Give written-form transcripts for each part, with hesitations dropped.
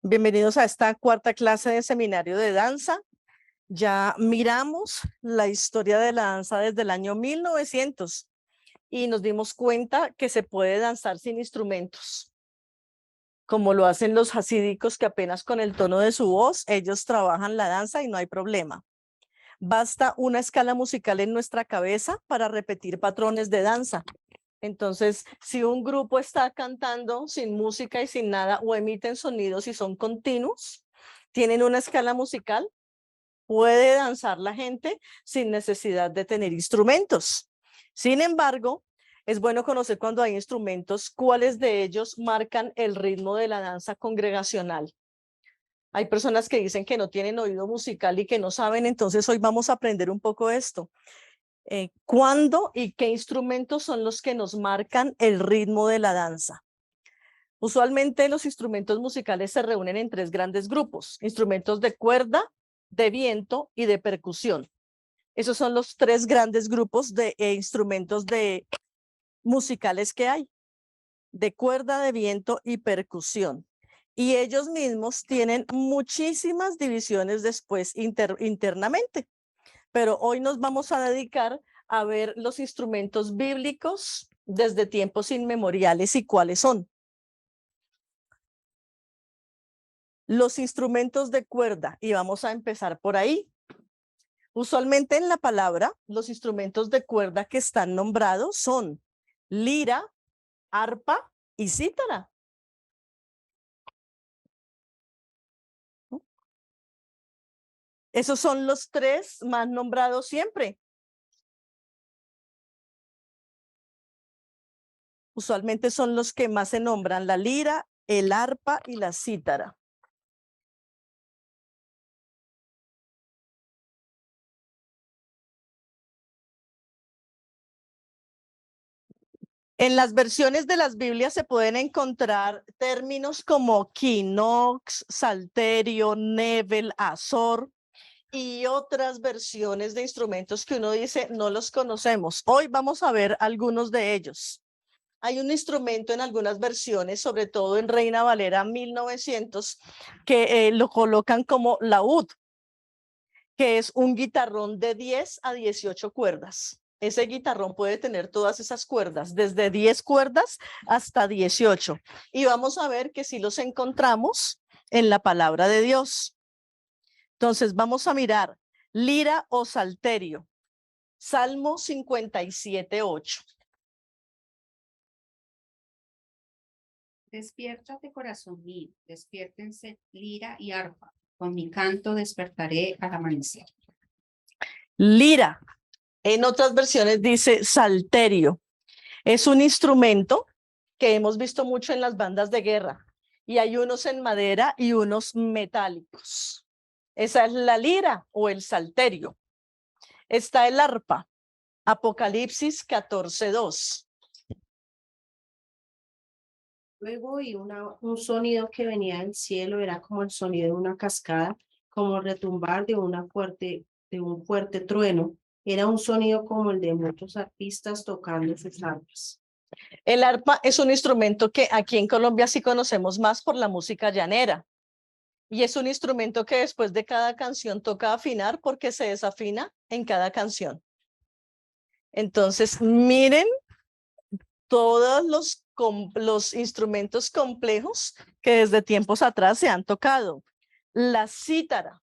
Bienvenidos a esta cuarta clase de seminario de danza. Ya miramos la historia de la danza desde el año 1900 y nos dimos cuenta que se puede danzar sin instrumentos, como lo hacen los hasídicos, que apenas con el tono de su voz ellos trabajan la danza y no hay problema. Basta una escala musical en nuestra cabeza para repetir patrones de danza. Entonces, si un grupo está cantando sin música y sin nada o emiten sonidos y son continuos, tienen una escala musical, puede danzar la gente sin necesidad de tener instrumentos. Sin embargo, es bueno conocer cuando hay instrumentos, cuáles de ellos marcan el ritmo de la danza congregacional. Hay personas que dicen que no tienen oído musical y que no saben, entonces hoy vamos a aprender un poco esto. ¿Cuándo y qué instrumentos son los que nos marcan el ritmo de la danza? Usualmente los instrumentos musicales se reúnen en tres grandes grupos: instrumentos de cuerda, de viento y de percusión. Esos son los tres grandes grupos de instrumentos musicales que hay: de cuerda, de viento y percusión. Y ellos mismos tienen muchísimas divisiones después internamente. Pero hoy nos vamos a dedicar a ver los instrumentos bíblicos desde tiempos inmemoriales y cuáles son. Los instrumentos de cuerda, y vamos a empezar por ahí. Usualmente en la palabra, los instrumentos de cuerda que están nombrados son lira, arpa y cítara. Esos son los tres más nombrados siempre. Usualmente son los que más se nombran: la lira, el arpa y la cítara. En las versiones de las Biblias se pueden encontrar términos como quinox, salterio, nebel, azor y otras versiones de instrumentos que uno dice no los conocemos. Hoy vamos a ver algunos de ellos. Hay un instrumento en algunas versiones, sobre todo en Reina Valera 1900, que lo colocan como laúd, que es un guitarrón de 10 a 18 cuerdas. Ese guitarrón puede tener todas esas cuerdas, desde 10 cuerdas hasta 18. Y vamos a ver que sí los encontramos en la palabra de Dios. Entonces vamos a mirar lira o salterio. Salmo 57:8. Despiértate, corazón mío, despiértense lira y arpa. Con mi canto despertaré al amanecer. Lira. En otras versiones dice salterio. Es un instrumento que hemos visto mucho en las bandas de guerra, y hay unos en madera y unos metálicos. Esa es la lira o el salterio. Está el arpa, Apocalipsis 14:2. Luego oí un sonido que venía del cielo, era como el sonido de una cascada, como retumbar de un fuerte trueno. Era un sonido como el de muchos arpistas tocando sus arpas. El arpa es un instrumento que aquí en Colombia sí conocemos más por la música llanera. Y es un instrumento que después de cada canción toca afinar porque se desafina en cada canción. Entonces, miren todos los instrumentos complejos que desde tiempos atrás se han tocado. La cítara.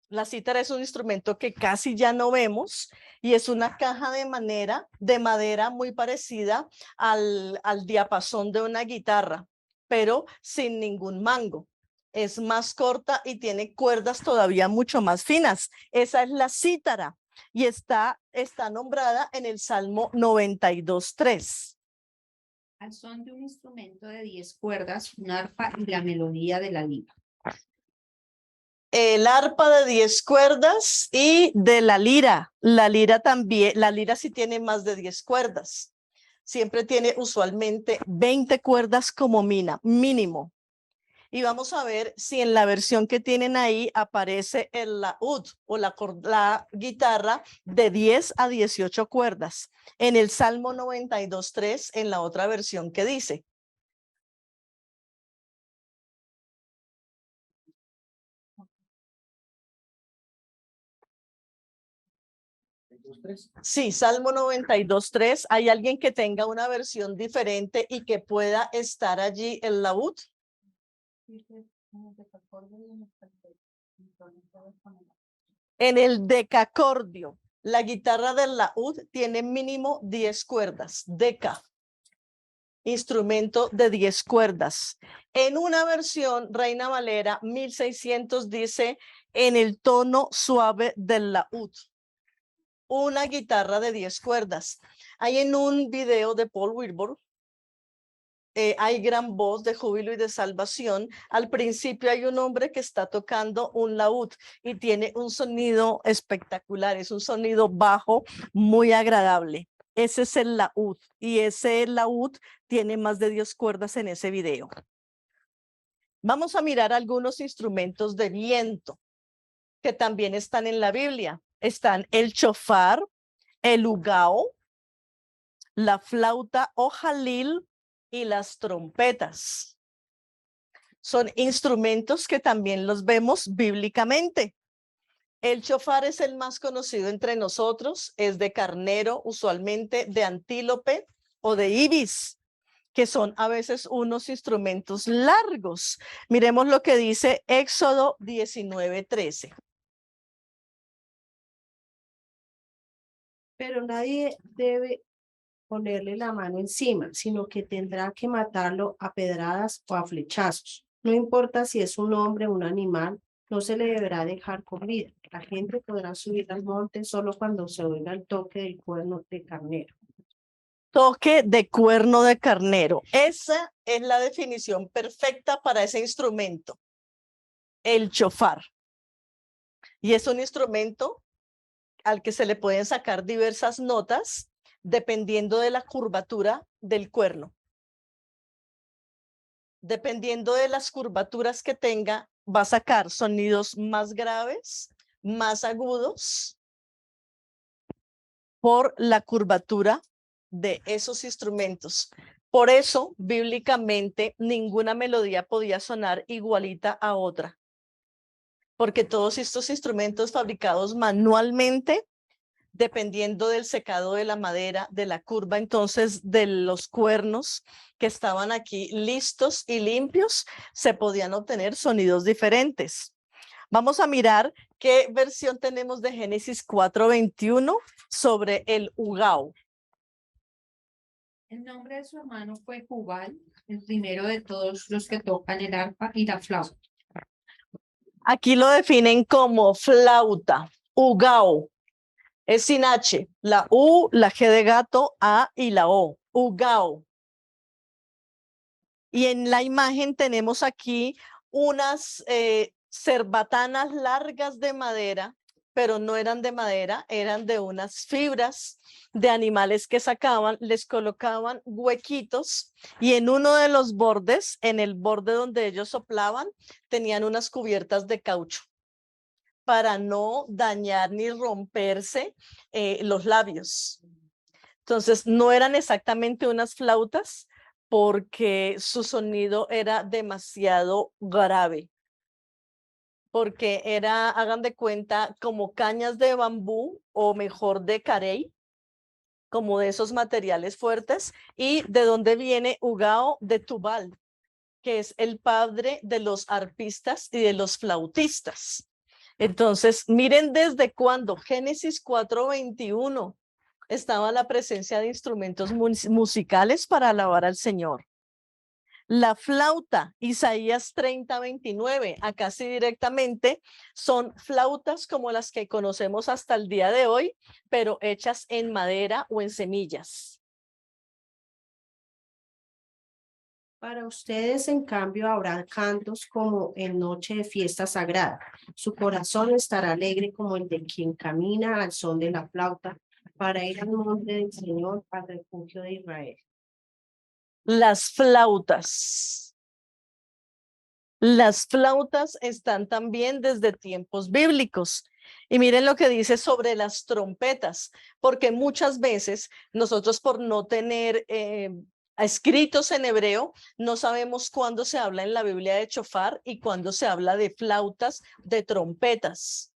La cítara es un instrumento que casi ya no vemos y es una caja de madera muy parecida al diapasón de una guitarra, pero sin ningún mango. Es más corta y tiene cuerdas todavía mucho más finas. Esa es la cítara y está nombrada en el Salmo 92:3. Al son de un instrumento de 10 cuerdas, un arpa y la melodía de la lira. El arpa de 10 cuerdas y de la lira. La lira también, la lira sí tiene más de 10 cuerdas. Siempre tiene usualmente 20 cuerdas como mínimo. Y vamos a ver si en la versión que tienen ahí aparece el laúd o la guitarra de 10 a 18 cuerdas. En el Salmo 92:3, en la otra versión que dice: Sí, Salmo 92:3. ¿Hay alguien que tenga una versión diferente y que pueda estar allí el laúd? En el decacordio, la guitarra del laúd tiene mínimo 10 cuerdas. Deca, instrumento de 10 cuerdas. En una versión, Reina Valera 1600 dice en el tono suave del laúd. Una guitarra de 10 cuerdas. Hay en un video de Paul Wilbur, hay gran voz de júbilo y de salvación. Al principio hay un hombre que está tocando un laúd y tiene un sonido espectacular, es un sonido bajo muy agradable. Ese es el laúd y ese laúd tiene más de 10 cuerdas en ese video. Vamos a mirar algunos instrumentos de viento que también están en la Biblia. Están el chofar, el ugao, la flauta o jalil y las trompetas. Son instrumentos que también los vemos bíblicamente. El chofar es el más conocido entre nosotros, es de carnero, usualmente de antílope o de ibis, que son a veces unos instrumentos largos. Miremos lo que dice Éxodo 19:13. Pero nadie debe ponerle la mano encima, sino que tendrá que matarlo a pedradas o a flechazos. No importa si es un hombre o un animal, no se le deberá dejar con vida. La gente podrá subir al monte solo cuando se oiga el toque del cuerno de carnero. Toque de cuerno de carnero. Esa es la definición perfecta para ese instrumento, el chofar. Y es un instrumento al que se le pueden sacar diversas notas dependiendo de la curvatura del cuerno. Dependiendo de las curvaturas que tenga, va a sacar sonidos más graves, más agudos, por la curvatura de esos instrumentos. Por eso, bíblicamente, ninguna melodía podía sonar igualita a otra, porque todos estos instrumentos fabricados manualmente, dependiendo del secado de la madera, de la curva entonces de los cuernos que estaban aquí listos y limpios, se podían obtener sonidos diferentes. Vamos a mirar qué versión tenemos de Génesis 4:21 sobre el ugao. El nombre de su hermano fue Jubal, el primero de todos los que tocan el arpa y la flauta. Aquí lo definen como flauta, ugao. Es sin H, la U, la G de gato, A y la O, ugao. Y en la imagen tenemos aquí unas cerbatanas largas de madera, pero no eran de madera, eran de unas fibras de animales que sacaban, les colocaban huequitos y en uno de los bordes, en el borde donde ellos soplaban, tenían unas cubiertas de caucho para no dañar ni romperse los labios. Entonces, no eran exactamente unas flautas porque su sonido era demasiado grave. Porque era, hagan de cuenta, como cañas de bambú o mejor de carey, como de esos materiales fuertes. ¿Y de dónde viene ugao? De Tubal, que es el padre de los arpistas y de los flautistas. Entonces, miren desde cuándo, Génesis 4:21, estaba la presencia de instrumentos musicales para alabar al Señor. La flauta, Isaías 30:29, acá sí directamente, son flautas como las que conocemos hasta el día de hoy, pero hechas en madera o en semillas. Para ustedes, en cambio, habrá cantos como en noche de fiesta sagrada. Su corazón estará alegre como el de quien camina al son de la flauta para ir al monte del Señor, al refugio de Israel. Las flautas. Las flautas están también desde tiempos bíblicos. Y miren lo que dice sobre las trompetas, porque muchas veces nosotros por no tener escritos en hebreo, no sabemos cuándo se habla en la Biblia de chofar y cuándo se habla de flautas, de trompetas.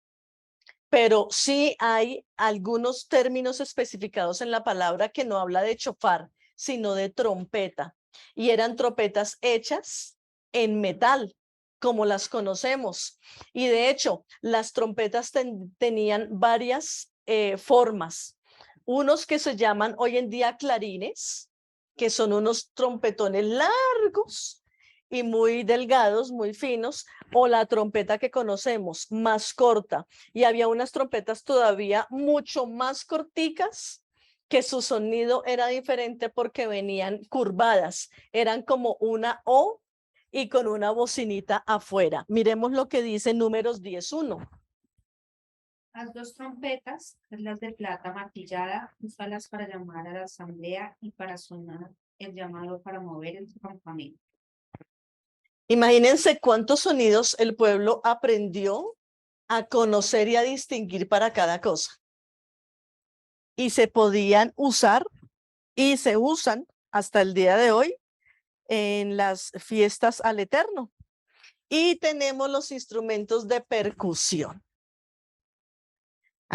pero sí hay algunos términos especificados en la palabra que no habla de chofar, sino de trompeta. Y eran trompetas hechas en metal, como las conocemos. Y de hecho, las trompetas tenían varias formas. Unos que se llaman hoy en día clarines, que son unos trompetones largos y muy delgados, muy finos, o la trompeta que conocemos, más corta. Y había unas trompetas todavía mucho más corticas, que su sonido era diferente porque venían curvadas, eran como una O y con una bocinita afuera. Miremos lo que dice Números 10:1. Las dos trompetas, las de plata martillada, úsalas para llamar a la asamblea y para sonar el llamado para mover el campamento. Imagínense cuántos sonidos el pueblo aprendió a conocer y a distinguir para cada cosa. Y se podían usar y se usan hasta el día de hoy en las fiestas al Eterno. Y tenemos los instrumentos de percusión.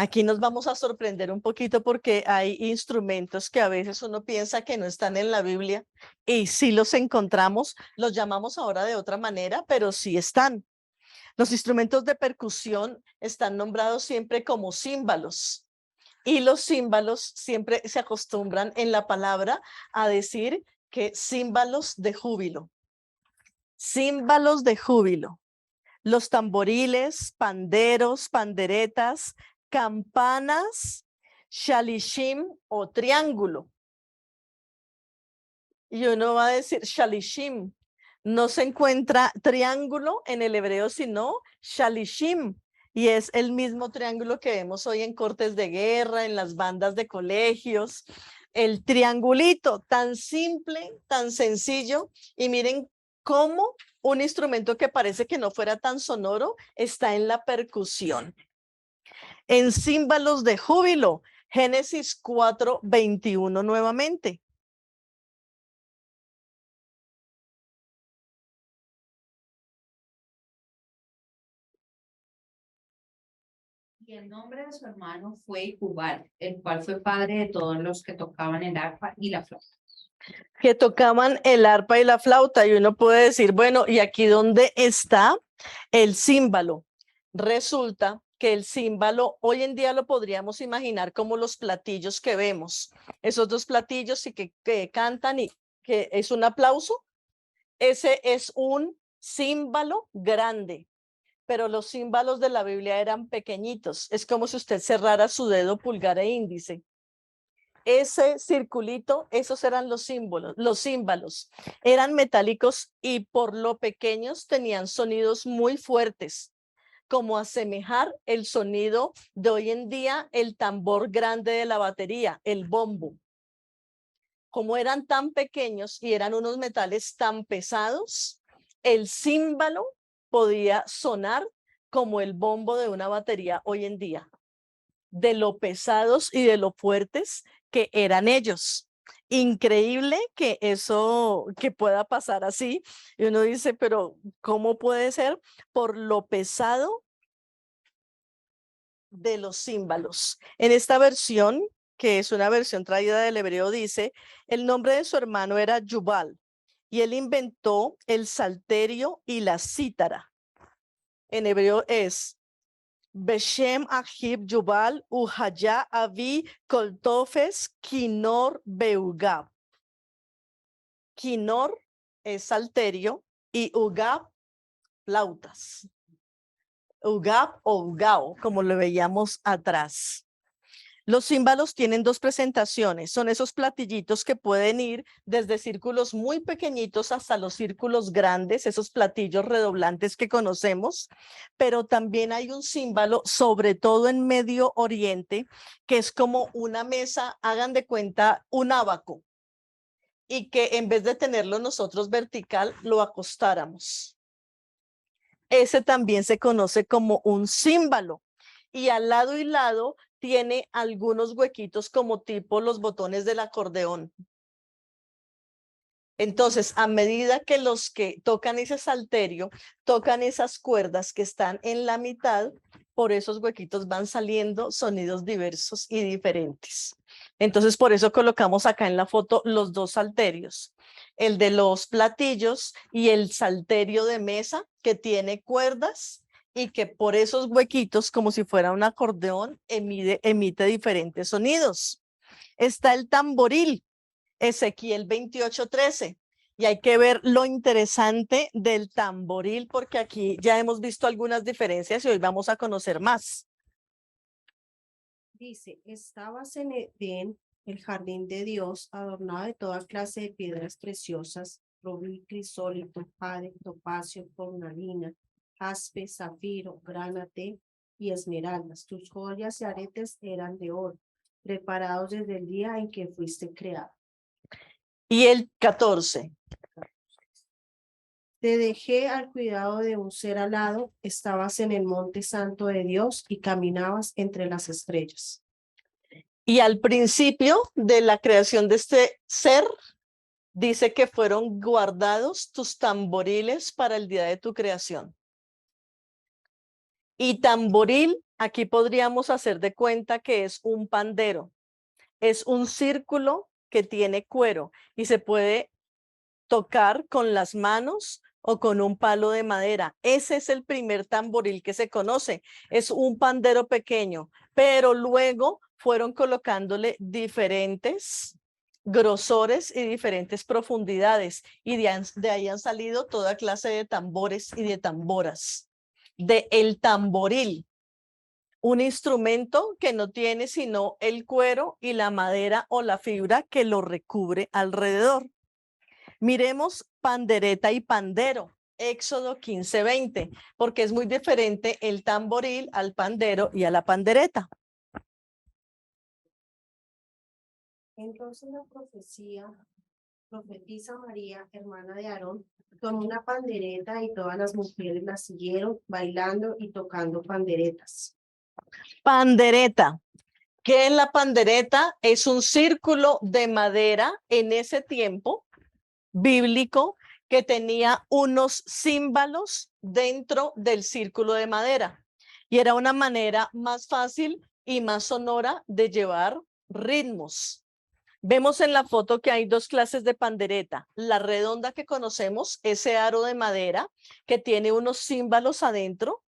Aquí nos vamos a sorprender un poquito porque hay instrumentos que a veces uno piensa que no están en la Biblia y sí los encontramos, los llamamos ahora de otra manera, pero sí están. Los instrumentos de percusión están nombrados siempre como címbalos y los címbalos siempre se acostumbran en la palabra a decir que címbalos de júbilo. Címbalos de júbilo. Los tamboriles, panderos, panderetas, campanas, shalishim o triángulo. Y uno va a decir shalishim. No se encuentra triángulo en el hebreo, sino shalishim. Y es el mismo triángulo que vemos hoy en cortes de guerra, en las bandas de colegios. El triangulito, tan simple, tan sencillo. Y miren cómo un instrumento que parece que no fuera tan sonoro está en la percusión. En címbalos de júbilo, Génesis 4:21 nuevamente. Y el nombre de su hermano fue Jubal, el cual fue padre de todos los que tocaban el arpa y la flauta. Que tocaban el arpa y la flauta, y uno puede decir, bueno, ¿y aquí dónde está el címbalo? Resulta que el címbalo hoy en día lo podríamos imaginar como los platillos que vemos, esos dos platillos y que cantan y que es un aplauso. Ese es un címbalo grande, pero los címbalos de la Biblia eran pequeñitos. Es como si usted cerrara su dedo pulgar e índice. Ese circulito, esos eran los símbolos, los címbalos. Eran metálicos y por lo pequeños tenían sonidos muy fuertes, como asemejar el sonido de hoy en día, el tambor grande de la batería, el bombo. Como eran tan pequeños y eran unos metales tan pesados, el címbalo podía sonar como el bombo de una batería hoy en día, de lo pesados y de lo fuertes que eran ellos. Increíble que eso, que pueda pasar así. Y uno dice, pero ¿cómo puede ser? Por lo pesado de los címbalos. En esta versión, que es una versión traída del hebreo, dice, el nombre de su hermano era Yubal y él inventó el salterio y la cítara. En hebreo es Beshem Ahib Yubal Uhaya Avi Koltofes Kinor Beugab. Kinor es salterio y Ugab flautas. Ugab o Ugao, como lo veíamos atrás. Los címbalos tienen dos presentaciones, son esos platillitos que pueden ir desde círculos muy pequeñitos hasta los círculos grandes, esos platillos redoblantes que conocemos, pero también hay un címbalo, sobre todo en Medio Oriente, que es como una mesa, hagan de cuenta, un ábaco, y que en vez de tenerlo nosotros vertical, lo acostáramos. Ese también se conoce como un címbalo. Y al lado y lado tiene algunos huequitos como tipo los botones del acordeón. Entonces, a medida que los que tocan ese salterio tocan esas cuerdas que están en la mitad, por esos huequitos van saliendo sonidos diversos y diferentes. Entonces, por eso colocamos acá en la foto los dos salterios, el de los platillos y el salterio de mesa que tiene cuerdas y que por esos huequitos, como si fuera un acordeón, emite diferentes sonidos. Está el tamboril, Ezequiel 28:13. Y hay que ver lo interesante del tamboril, porque aquí ya hemos visto algunas diferencias y hoy vamos a conocer más. Dice, estabas en Edén, el jardín de Dios, adornado de toda clase de piedras preciosas, rubí, crisólito, jade, topacio, cornalina, jaspe, zafiro, granate y esmeraldas. Tus joyas y aretes eran de oro, preparados desde el día en que fuiste creado. Y el 14. Te dejé al cuidado de un ser alado, estabas en el monte santo de Dios y caminabas entre las estrellas. Y al principio de la creación de este ser, dice que fueron guardados tus tamboriles para el día de tu creación. Y tamboril, aquí podríamos hacer de cuenta que es un pandero. Es un círculo que tiene cuero y se puede tocar con las manos o con un palo de madera. Ese es el primer tamboril que se conoce. Es un pandero pequeño, pero luego fueron colocándole diferentes grosores y diferentes profundidades y de ahí han salido toda clase de tambores y de tamboras. De el tamboril, un instrumento que no tiene sino el cuero y la madera o la fibra que lo recubre alrededor. Miremos pandereta y pandero, Éxodo 15:20, porque es muy diferente el tamboril al pandero y a la pandereta. Entonces la profetiza María, hermana de Aarón, tomó una pandereta y todas las mujeres la siguieron bailando y tocando panderetas. Pandereta. ¿Qué es la pandereta? Es un círculo de madera en ese tiempo bíblico que tenía unos címbalos dentro del círculo de madera y era una manera más fácil y más sonora de llevar ritmos. Vemos en la foto que hay dos clases de pandereta, la redonda que conocemos, ese aro de madera que tiene unos címbalos adentro,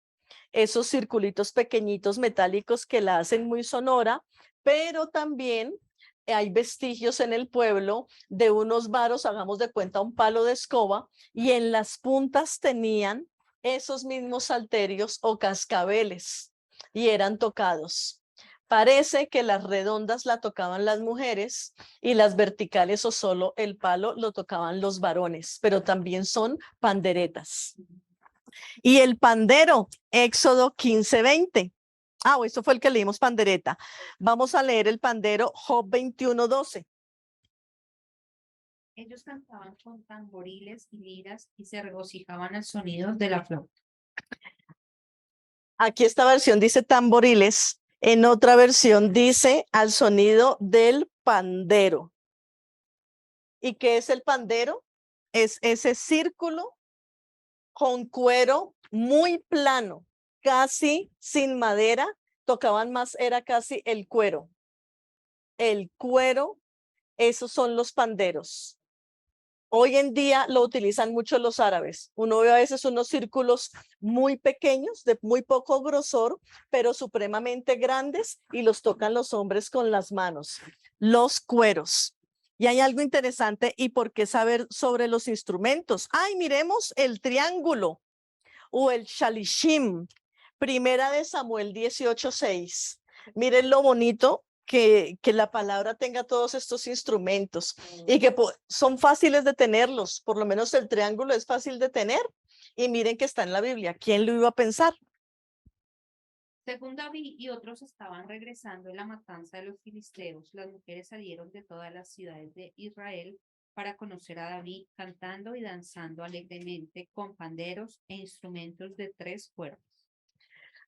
esos circulitos pequeñitos metálicos que la hacen muy sonora, pero también hay vestigios en el pueblo de unos varos, hagamos de cuenta un palo de escoba, y en las puntas tenían esos mismos salterios o cascabeles y eran tocados. Parece que las redondas la tocaban las mujeres y las verticales o solo el palo lo tocaban los varones, pero también son panderetas. Y el pandero, Éxodo 15:20. Esto fue el que leímos pandereta. Vamos a leer el pandero, Job 21:12. Ellos cantaban con tamboriles y liras y se regocijaban al sonido de la flauta. Aquí esta versión dice tamboriles, en otra versión dice al sonido del pandero. ¿Y qué es el pandero? Es ese círculo con cuero muy plano, casi sin madera, tocaban más, era casi el cuero. El cuero, esos son los panderos. Hoy en día lo utilizan mucho los árabes. Uno ve a veces unos círculos muy pequeños, de muy poco grosor, pero supremamente grandes y los tocan los hombres con las manos. Los cueros. Y hay algo interesante, ¿y por qué saber sobre los instrumentos? Miremos el triángulo o el shalishim. Primera de Samuel 18:6. Miren lo bonito que la palabra tenga todos estos instrumentos y que son fáciles de tenerlos, por lo menos el triángulo es fácil de tener y miren que está en la Biblia, ¿quién lo iba a pensar? Según David y otros estaban regresando en la matanza de los filisteos, las mujeres salieron de todas las ciudades de Israel para conocer a David, cantando y danzando alegremente con panderos e instrumentos de 3 cuerdas.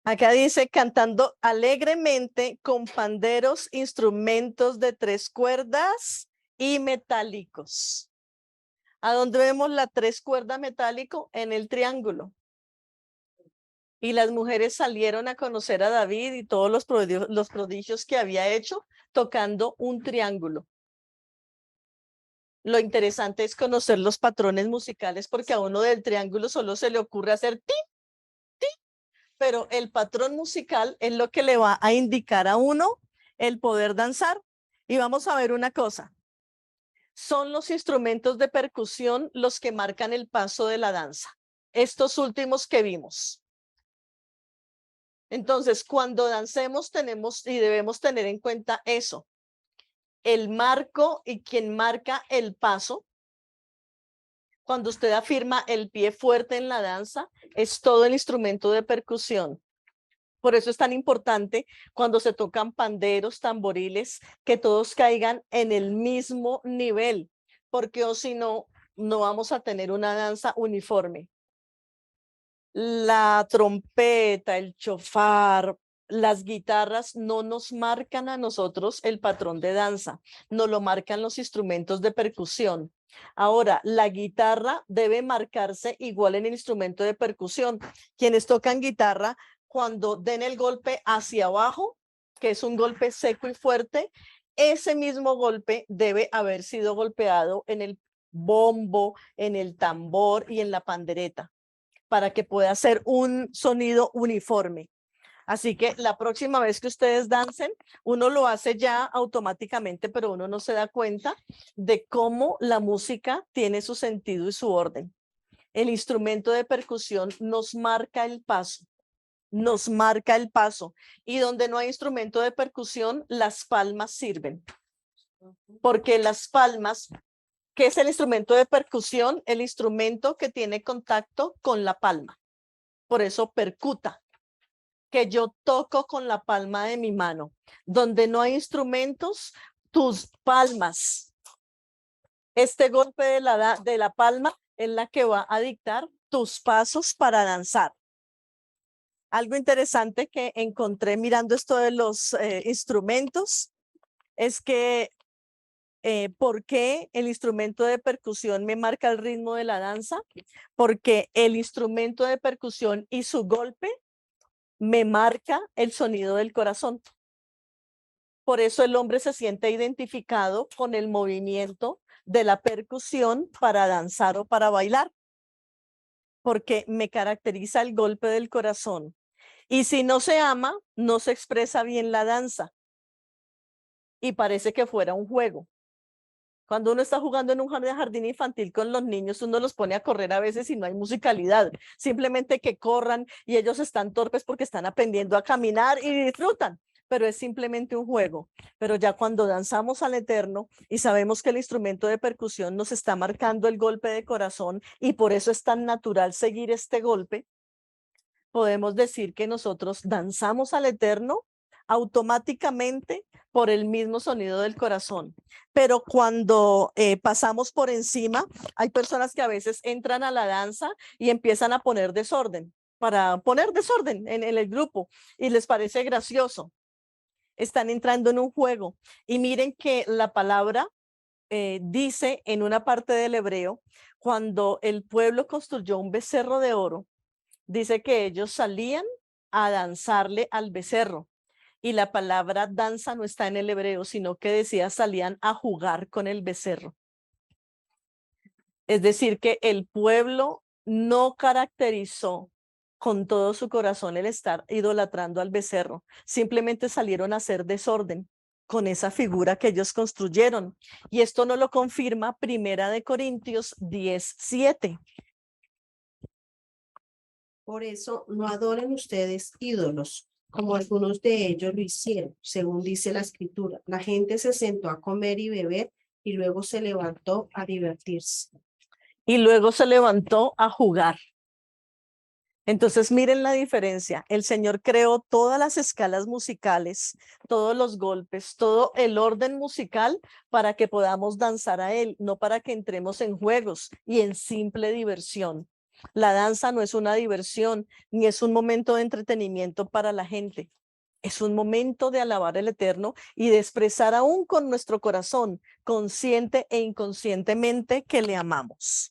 Acá dice cantando alegremente con panderos, instrumentos de 3 cuerdas y metálicos. ¿A dónde vemos la 3 cuerdas metálico? En el triángulo. Y las mujeres salieron a conocer a David y todos los prodigios que había hecho tocando un triángulo. Lo interesante es conocer los patrones musicales porque a uno del triángulo solo se le ocurre hacer ti, ti, pero el patrón musical es lo que le va a indicar a uno el poder danzar. Y vamos a ver una cosa. Son los instrumentos de percusión los que marcan el paso de la danza. Estos últimos que vimos. Entonces, cuando dancemos tenemos y debemos tener en cuenta eso. El marco y quien marca el paso. Cuando usted afirma el pie fuerte en la danza, es todo el instrumento de percusión. Por eso es tan importante cuando se tocan panderos, tamboriles, que todos caigan en el mismo nivel, porque o si no, no vamos a tener una danza uniforme. La trompeta, el chofar, las guitarras no nos marcan a nosotros el patrón de danza, nos lo marcan los instrumentos de percusión. Ahora, la guitarra debe marcarse igual en el instrumento de percusión. Quienes tocan guitarra, cuando den el golpe hacia abajo, que es un golpe seco y fuerte, ese mismo golpe debe haber sido golpeado en el bombo, en el tambor y en la pandereta, para que pueda ser un sonido uniforme. Así que la próxima vez que ustedes dancen, uno lo hace ya automáticamente, pero uno no se da cuenta de cómo la música tiene su sentido y su orden. El instrumento de percusión nos marca el paso, nos marca el paso. Y donde no hay instrumento de percusión, las palmas sirven. Porque las palmas, ¿qué es el instrumento de percusión? El instrumento que tiene contacto con la palma. Por eso percuta, que yo toco con la palma de mi mano. Donde no hay instrumentos, tus palmas, este golpe de la palma es la que va a dictar tus pasos para danzar. Algo interesante que encontré mirando esto de los instrumentos es que ¿por qué el instrumento de percusión me marca el ritmo de la danza? Porque el instrumento de percusión y su golpe me marca el sonido del corazón. Por eso el hombre se siente identificado con el movimiento de la percusión para danzar o para bailar, porque me caracteriza el golpe del corazón. Y si no se ama, no se expresa bien la danza y parece que fuera un juego. Cuando uno está jugando en un jardín infantil con los niños, uno los pone a correr a veces y no hay musicalidad. Simplemente que corran y ellos están torpes porque están aprendiendo a caminar y disfrutan, pero es simplemente un juego. Pero ya cuando danzamos al Eterno y sabemos que el instrumento de percusión nos está marcando el golpe de corazón y por eso es tan natural seguir este golpe, podemos decir que nosotros danzamos al Eterno automáticamente por el mismo sonido del corazón. Pero cuando pasamos por encima, hay personas que a veces entran a la danza y empiezan a poner desorden, para poner desorden en el grupo y les parece gracioso. Están entrando en un juego y miren que la palabra dice en una parte del hebreo, cuando el pueblo construyó un becerro de oro, dice que ellos salían a danzarle al becerro. Y la palabra danza no está en el hebreo, sino que decía salían a jugar con el becerro. Es decir, que el pueblo no caracterizó con todo su corazón el estar idolatrando al becerro. Simplemente salieron a hacer desorden con esa figura que ellos construyeron. Y esto nos lo confirma 1 Corintios 10:7. Por eso no adoren ustedes ídolos, como algunos de ellos lo hicieron, según dice la escritura. La gente se sentó a comer y beber y luego se levantó a divertirse. Y luego se levantó a jugar. Entonces miren la diferencia. El Señor creó todas las escalas musicales, todos los golpes, todo el orden musical para que podamos danzar a Él, no para que entremos en juegos y en simple diversión. La danza no es una diversión, ni es un momento de entretenimiento para la gente. Es un momento de alabar al Eterno y de expresar aún con nuestro corazón, consciente e inconscientemente, que le amamos.